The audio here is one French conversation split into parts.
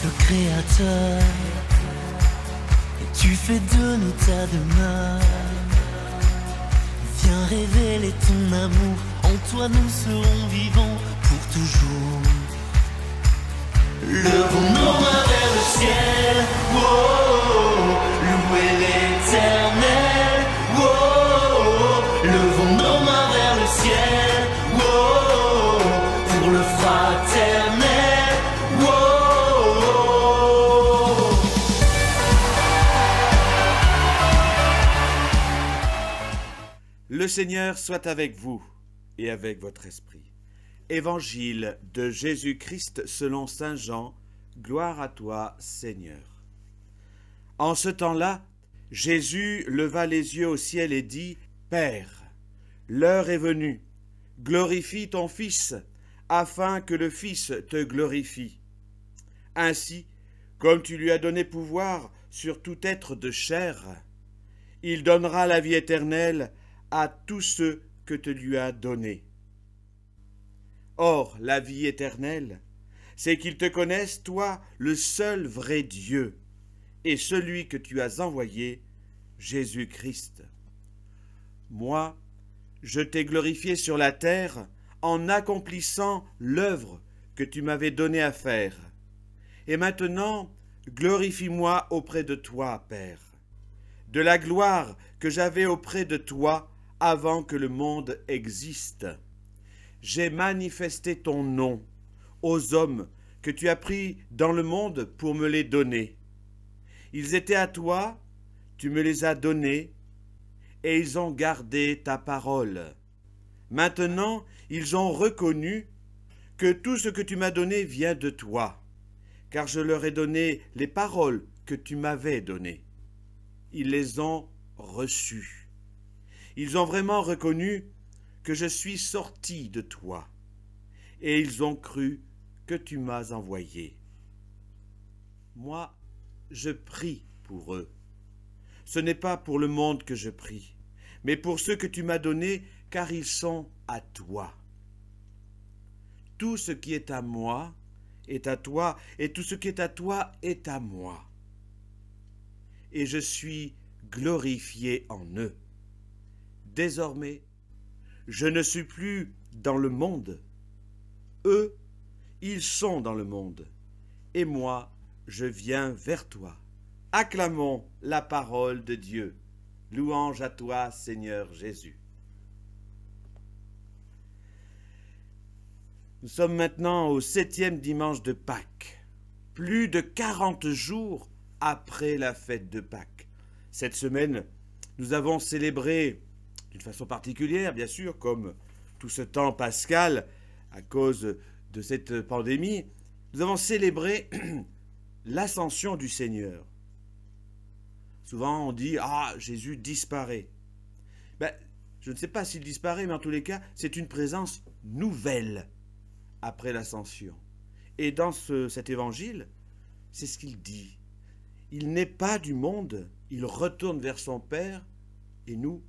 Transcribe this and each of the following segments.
le Créateur, et tu fais de nous ta demeure. Viens révéler ton amour, en toi nous serons vivants pour toujours. Levons nos mains vers le ciel, oh, louez l'Éternel, oh, levons nos mains vers le ciel, oh, pour le fraternel, oh. Le Seigneur soit avec vous et avec votre esprit. Évangile de Jésus-Christ selon saint Jean, gloire à toi, Seigneur. En ce temps-là, Jésus leva les yeux au ciel et dit, Père, l'heure est venue, glorifie ton Fils, afin que le Fils te glorifie. Ainsi, comme tu lui as donné pouvoir sur tout être de chair, il donnera la vie éternelle à tous ceux que tu lui as donnés. Or, la vie éternelle, c'est qu'ils te connaissent, toi, le seul vrai Dieu, et celui que tu as envoyé, Jésus-Christ. Moi, je t'ai glorifié sur la terre en accomplissant l'œuvre que tu m'avais donnée à faire. Et maintenant, glorifie-moi auprès de toi, Père, de la gloire que j'avais auprès de toi avant que le monde existe. J'ai manifesté ton nom aux hommes que tu as pris dans le monde pour me les donner. Ils étaient à toi, tu me les as donnés, et ils ont gardé ta parole. Maintenant, ils ont reconnu que tout ce que tu m'as donné vient de toi, car je leur ai donné les paroles que tu m'avais données. Ils les ont reçues. Ils ont vraiment reconnu que je suis sorti de toi, et ils ont cru que tu m'as envoyé. Moi, je prie pour eux. Ce n'est pas pour le monde que je prie, mais pour ceux que tu m'as donnés, car ils sont à toi. Tout ce qui est à moi est à toi, et tout ce qui est à toi est à moi. Et je suis glorifié en eux. Désormais, je ne suis plus dans le monde. Eux, ils sont dans le monde. Et moi, je viens vers toi. Acclamons la parole de Dieu. Louange à toi, Seigneur Jésus. Nous sommes maintenant au 7e dimanche de Pâques, plus de 40 jours après la fête de Pâques. Cette semaine, nous avons célébré d'une façon particulière, bien sûr, comme tout ce temps pascal, à cause de cette pandémie, nous avons célébré l'ascension du Seigneur. Souvent on dit « Ah, Jésus disparaît ». Je ne sais pas s'il disparaît, mais en tous les cas, c'est une présence nouvelle après l'ascension. Et dans cet évangile, c'est ce qu'il dit. Il n'est pas du monde, il retourne vers son Père, et nous,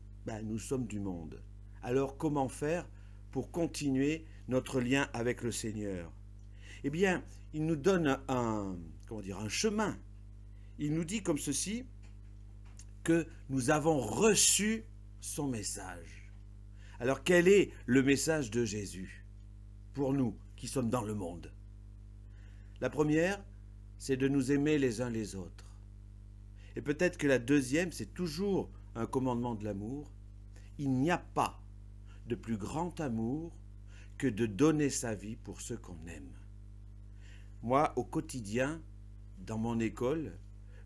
nous sommes du monde. Alors comment faire pour continuer notre lien avec le Seigneur? Eh bien, il nous donne un chemin. Il nous dit comme ceci, que nous avons reçu son message. Alors quel est le message de Jésus pour nous qui sommes dans le monde? La première, c'est de nous aimer les uns les autres. Et peut-être que la deuxième, c'est toujours un commandement de l'amour. Il n'y a pas de plus grand amour que de donner sa vie pour ceux qu'on aime. Moi, au quotidien, dans mon école,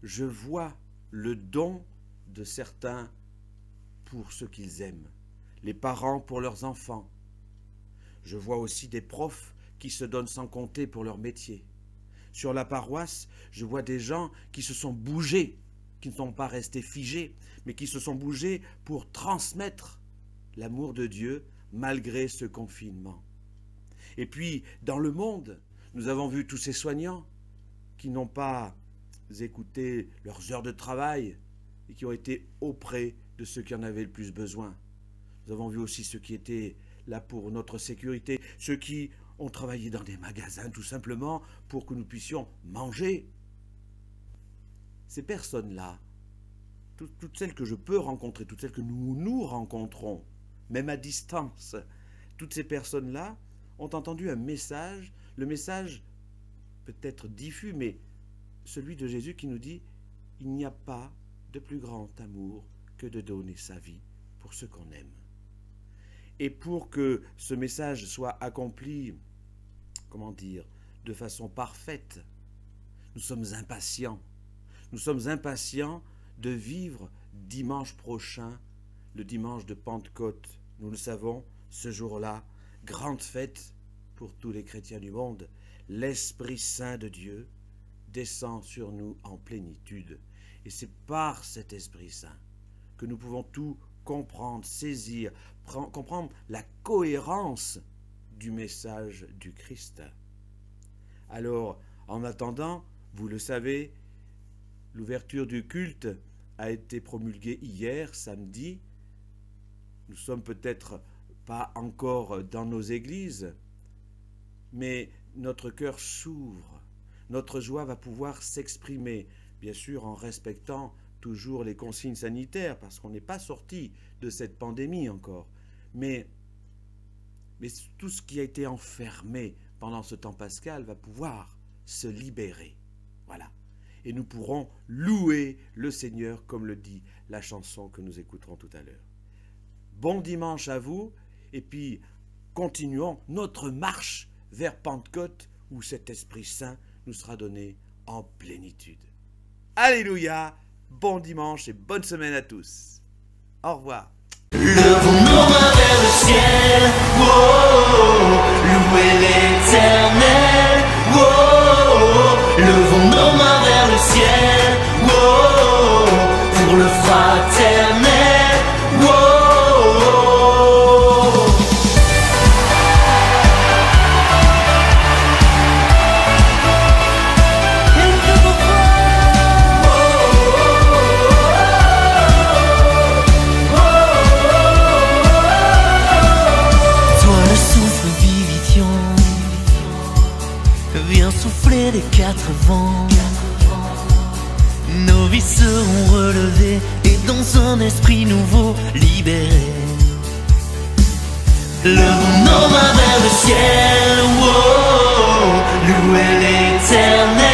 je vois le don de certains pour ceux qu'ils aiment, les parents pour leurs enfants. Je vois aussi des profs qui se donnent sans compter pour leur métier. Sur la paroisse, je vois des gens qui se sont bougés, qui ne sont pas restés figés, mais qui se sont bougés pour transmettre l'amour de Dieu malgré ce confinement. Et puis, dans le monde, nous avons vu tous ces soignants qui n'ont pas écouté leurs heures de travail et qui ont été auprès de ceux qui en avaient le plus besoin. Nous avons vu aussi ceux qui étaient là pour notre sécurité, ceux qui ont travaillé dans des magasins tout simplement pour que nous puissions manger. Ces personnes-là, toutes celles que je peux rencontrer, toutes celles que nous rencontrons, même à distance, toutes ces personnes-là ont entendu un message, le message peut-être diffus, mais celui de Jésus qui nous dit « Il n'y a pas de plus grand amour que de donner sa vie pour ceux qu'on aime. » Et pour que ce message soit accompli, comment dire, de façon parfaite, nous sommes impatients. Nous sommes impatients de vivre dimanche prochain, le dimanche de Pentecôte. Nous le savons, ce jour-là, grande fête pour tous les chrétiens du monde. L'Esprit Saint de Dieu descend sur nous en plénitude. Et c'est par cet Esprit Saint que nous pouvons tout comprendre, saisir, comprendre la cohérence du message du Christ. Alors, en attendant, vous le savez, l'ouverture du culte a été promulguée hier, samedi. Nous sommes peut-être pas encore dans nos églises, mais notre cœur s'ouvre. Notre joie va pouvoir s'exprimer, bien sûr en respectant toujours les consignes sanitaires, parce qu'on n'est pas sorti de cette pandémie encore. Mais tout ce qui a été enfermé pendant ce temps pascal va pouvoir se libérer. Voilà. Et nous pourrons louer le Seigneur, comme le dit la chanson que nous écouterons tout à l'heure. Bon dimanche à vous, et puis continuons notre marche vers Pentecôte, où cet Esprit Saint nous sera donné en plénitude. Alléluia, bon dimanche et bonne semaine à tous. Au revoir. Levons nos mains vers le ciel, oh, louez l'Éternel, oh, levons nos mains vers le ciel, oh, pour le fraternel, oh. Viens souffler des quatre vents. Nos vies seront relevées et dans un esprit nouveau libérés. Levons nos mains vers le ciel, oh, louez l'Éternel.